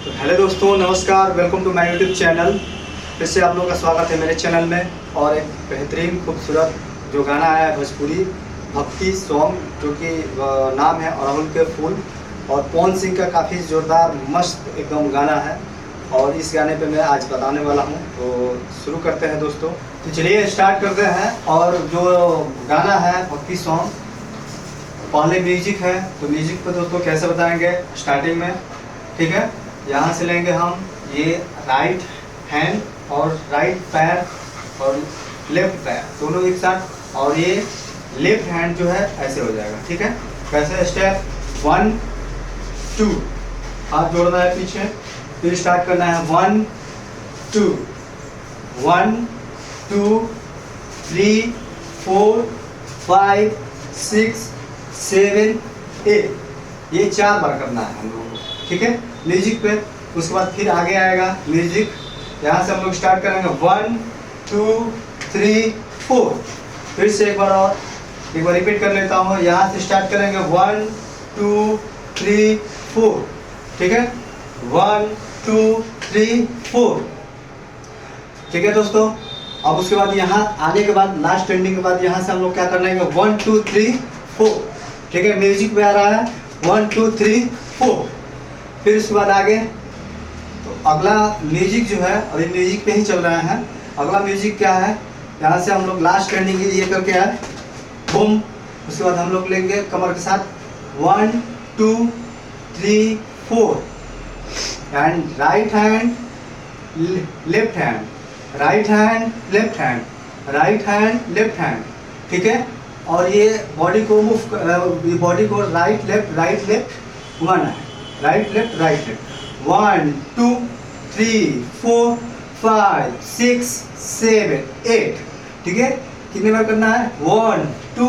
तो हेलो दोस्तों, नमस्कार। Welcome to my YouTube channel. फिर से आप लोगों का स्वागत है मेरे चैनल में। और एक बेहतरीन खूबसूरत जो गाना आया है भोजपुरी भक्ति सॉन्ग, जो कि नाम है अड़हुल के फूल, और पवन सिंह का काफ़ी ज़ोरदार मस्त एकदम गाना है। और इस गाने पे मैं आज बताने वाला हूँ, तो शुरू करते हैं दोस्तों। तो चलिए स्टार्ट करते हैं। और जो गाना है भक्ति सॉन्ग, पहले म्यूजिक है, तो म्यूजिक पे दोस्तों कैसे बताएंगे स्टार्टिंग में। ठीक है, यहाँ से लेंगे हम ये राइट हैंड और राइट पैर और लेफ्ट पैर दोनों एक साथ, और ये लेफ्ट हैंड जो है ऐसे हो जाएगा। ठीक है, कैसे स्टेप 1 2, हाथ जोड़ना है पीछे, फिर स्टार्ट करना है 1 2 1 2 3 4 5 6 7 8, ये 4 बार करना है हम लोगों को। ठीक है, म्यूजिक पे। उसके बाद फिर आगे आएगा म्यूजिक, यहाँ से हम लोग स्टार्ट करेंगे 1 2 3 4। फिर से एक बार रिपीट कर लेता हूँ। यहाँ से स्टार्ट करेंगे 1 2 3 4। ठीक है, 1 2 3 4। ठीक है दोस्तों। अब उसके बाद यहाँ आने के बाद लास्ट एंडिंग के बाद यहाँ से हम लोग क्या करना है 1 2 3 4। ठीक है, म्यूजिक पे आ रहा है 1 2 3 4। फिर उसके बाद आगे तो अगला म्यूजिक जो है अभी म्यूजिक पे ही चल रहा है। अगला म्यूजिक क्या है, यहाँ से हम लोग लास्ट एंडिंग ये करके आए बूम। उसके बाद हम लोग लेंगे कमर के साथ 1 2 3 4, and right hand left hand, right hand left hand, right hand left hand. ठीक है, और ये बॉडी को बॉडी को राइट लेफ्ट घुमाना है, राइट लेफ्ट 1 2 3 4 5 6 7 8। ठीक है, कितने बार करना है 1 2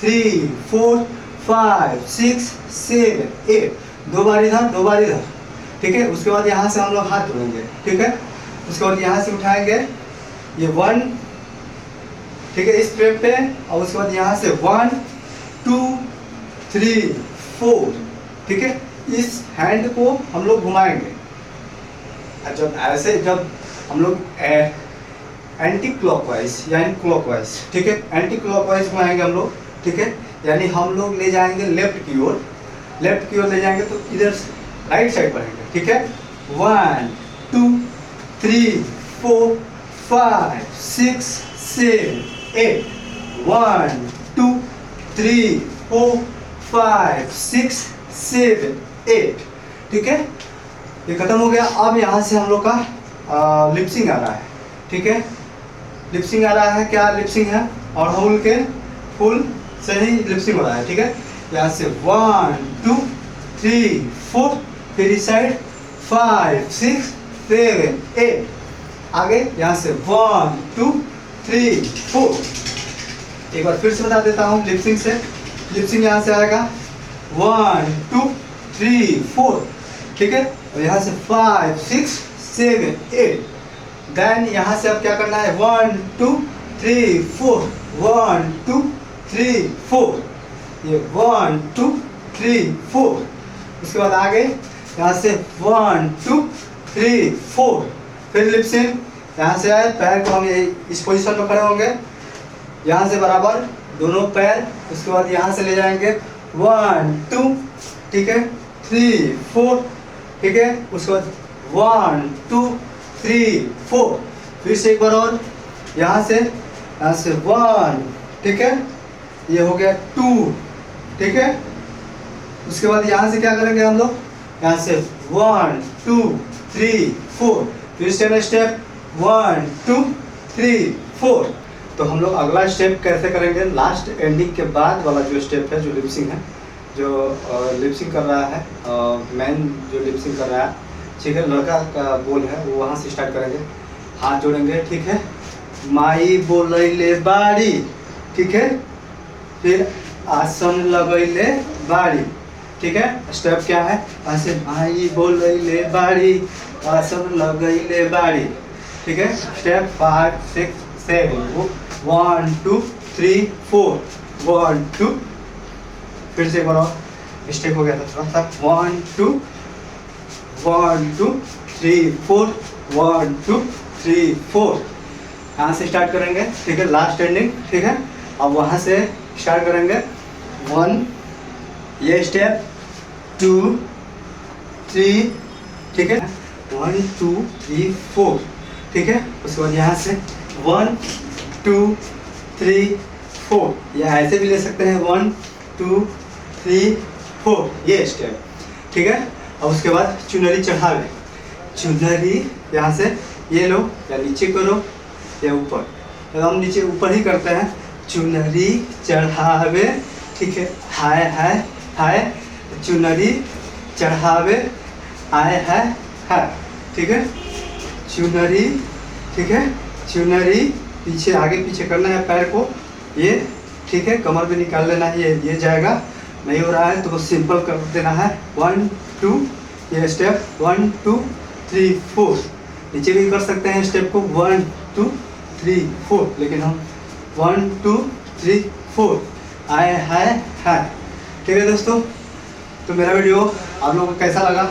3 4 5 6 7 8, 2 बार इधर 2 बार इधर। ठीक है, उसके बाद यहाँ से हम लोग हाथ जोड़ेंगे। ठीक है, उसके बाद यहाँ से उठाएंगे ये 1। ठीक है, इस फ्रेम पे, और उसके बाद यहाँ से 1 2 3 4। ठीक है, इस हैंड को हम लोग घुमाएंगे। जब हम लोग एंटी क्लॉकवाइज यानी क्लॉकवाइज, ठीक है, एंटी क्लॉकवाइज घुमाएंगे हम लोग। ठीक है, यानी हम लोग ले जाएंगे लेफ्ट की ओर ले जाएंगे, तो इधर राइट साइड बढ़ेंगे। ठीक है, 1 2 3 4 5 6 7 8, 1 2 3 4 5 6 7 8। ठीक है, ये खत्म हो गया। अब यहाँ से हम लोग का लिपसिंग आ रहा है। ठीक है, लिपसिंग आ रहा है। क्या लिपसिंग है, अड़हुल के फूल से ही लिपसिंग हो रहा है। ठीक है, यहाँ से 1 2 3 4, फिर इस साइड 5 6 7 8, आगे यहाँ से 1 2 3 4। एक बार फिर से बता देता हूँ लिपसिंग से। लिपसिंग यहाँ से आएगा 1 2 3 4। ठीक है, और यहाँ से 5 6 7 8। देन यहाँ से अब क्या करना है 1 2 3 4, 1 2 3 4, ये 1 2 3 4। उसके बाद आगे यहाँ से 1 2 3 4, फिर लिपसिंग। यहाँ से आए, पैर को हम इस पोजीशन में खड़े होंगे, यहाँ से बराबर दोनों पैर। उसके बाद यहाँ से ले जाएंगे 1 2, ठीक है, 3 4। ठीक है, उसके बाद 1 2 3 4, फिर से एक बार और यहाँ से 1। ठीक है, ये हो गया 2। ठीक है, उसके बाद यहाँ से क्या करेंगे हम लोग, यहाँ से 1 2 3 4, फिर स्टेप 1 2 3 4। तो हम लोग अगला स्टेप कैसे करेंगे, लास्ट एंडिंग के बाद वाला जो स्टेप है, जो लिपसिंग है, जो लिपसिंग कर रहा है, मैन जो लिपसिंग कर रहा है, ठीक है, लड़का का बोल है, वो वहाँ से स्टार्ट करेंगे। हाथ जोड़ेंगे। ठीक है, माई बोलैले बाड़ी। ठीक है, फिर आसन लगैले बाड़ी। ठीक है, स्टेप क्या है, ऐसे माई बोलैले बाड़ी, आसन लगैले बाड़ी। ठीक है, स्टेप 5 6 7, 1 2 3 4, 1 2, फिर से एक बार मिस्टेक हो गया था थोड़ा सा, 1 2 1 2 3 4, 1 2 3 4। यहाँ से स्टार्ट करेंगे, ठीक है, लास्ट एंडिंग, ठीक है। अब वहाँ से स्टार्ट करेंगे 1, ये स्टेप 2 3, ठीक है, 1 2 3 4, ठीक है। उसके बाद यहाँ से 1 2 3 4, या ऐसे भी ले सकते हैं 1 2 3 4, ये स्टेप, ठीक है। और उसके बाद चुनरी चढ़ावे, चुनरी यहाँ से ये लो या नीचे करो या ऊपर, तो हम नीचे ऊपर ही करते हैं। चुनरी चढ़ावे, ठीक है, हाय हाय हाय, चुनरी चढ़ावे हाय हाय हाय, ठीक है। चुनरी, ठीक है, चुनरी पीछे आगे पीछे करना है पैर को, ये ठीक है, कमर भी निकाल लेना है, ये जाएगा। नहीं हो रहा है तो बस सिंपल कर देना है 1 2, ये स्टेप 1 2 3 4। नीचे भी कर सकते हैं स्टेप को 1 2 3 4, लेकिन हम 1 2 3 4 आए हाय हाय, ठीक है दोस्तों। तो मेरा वीडियो आप लोगों को कैसा लगा,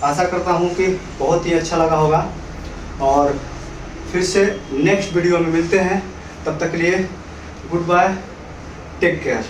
आशा करता हूँ कि बहुत ही अच्छा लगा होगा। और फिर से नेक्स्ट वीडियो में मिलते हैं, तब तक के लिए गुड बाय, टेक केयर।